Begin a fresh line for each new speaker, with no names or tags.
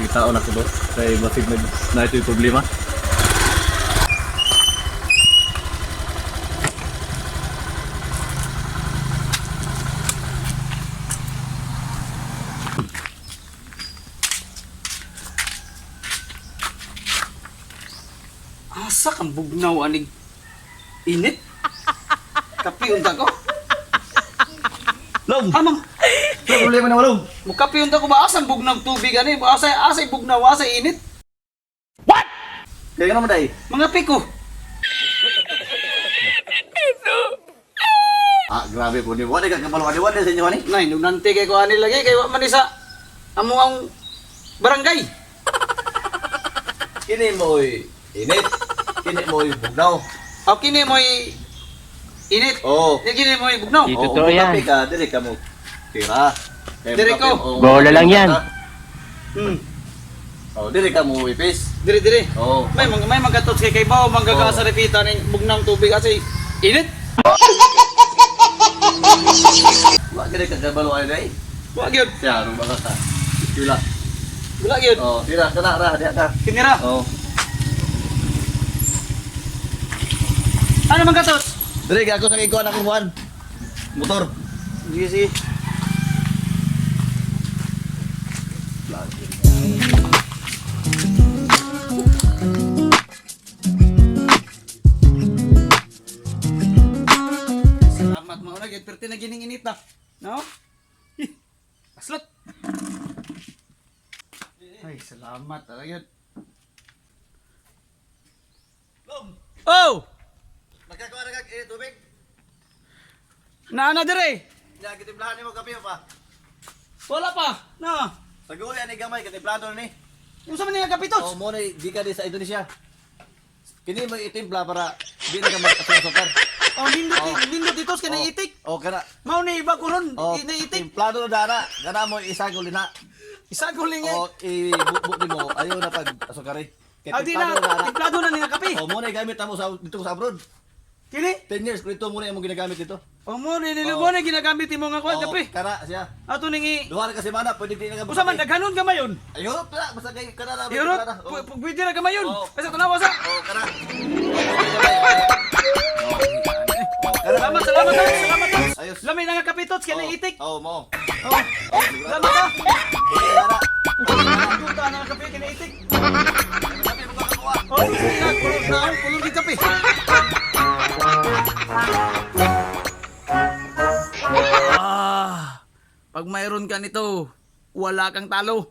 sige tao na ko do. Kay basig na ito yung problema.
Asa kang bugnaw anig init? Kapi unta ko.
Long!
Amang,
Ano problema na walong?
mukapi unta ko ba asang bugnaw tubig ani? Asay bugnaw, asay init.
Kaya ka naman day.
Mga piko.
Ah, grabe po ni. Wala ka kapaluan. Wala sa inyo ani.
Nay, nung nanti kay ko ani lagi kay wa man isa amo ang barangay.
Kini mo'y init. Kini mo'y bugnaw.
Aw kini mo'y init.
Oo.
Ni kini mo'y bugnaw.
Ito totoo yan.
Kape ka, dili ka mo. Tira.
Diri ko.
Bola lang yan.
Hmm.
Oh, dili ka mo ipis.
Diri.
Oo.
May magatot kay bawo manggaga
Oo.
sa repita ning bugnaw tubig kasi init.
Wa kini ka kapaluan day.
Wa gyud.
Siya ro baka ka. Tila.
Wala gyud.
Oh, tira kana ra dia ka.
Kinira.
Oh.
Ano man gatot?
Dili ka ako sa ikuan akong Juan. Motor.
Sige sige. Salamat mo na gid perti na gining init na. No? Aslot. Ay, salamat talaga yun.
Long.
Oh!
Magkakuha na kag tubig.
Naana dire.
Ya gitimplahan nimo kape pa.
Wala pa. Na.
Pag-uli ani gamay katiplado ni.
Yung sa manila kapitos.
Oh, mo na di ka di sa Indonesia. Kini mo itimpla para di na ka magkasukar.
Oh, nindot dito sa itik.
Oh, kana.
Mau na iba ko ron.
Oh,
Inaitik.
timplado na dana. Kana mo isagol na.
Isa guling eh.
Oh, ibukbuk nimo. Ayaw na pag asukari. Kaya
Ah, di na. Timplado na nila kape.
Oh, mo na gamit mo sa dito sa abroad.
Kini?
10 years krito mo na imong ginagamit dito.
Oh, mo mo na ginagamit mo nga kuha
Oh,
kape.
kana siya.
Ato ning i.
Duha na kasi mana, pwede di na ka.
Usa man daghanon gamay yun.
Ay, Europe na, basta kay kana na.
Irot,
Oh,
pwede na gamay yun.
Oh.
Kasi tanawa sa.
oh, kana.
Salamat, salamat.
Ayos.
Lamay na nga kapitots kaya itik.
Oh, mo.
Oh, salamat ha.
Kana.
Punta na nga kape kaya itik.
Sabi mo ka kuha.
Oh, sige na, kulong di kape. Pag mayroon ka nito, wala kang talo.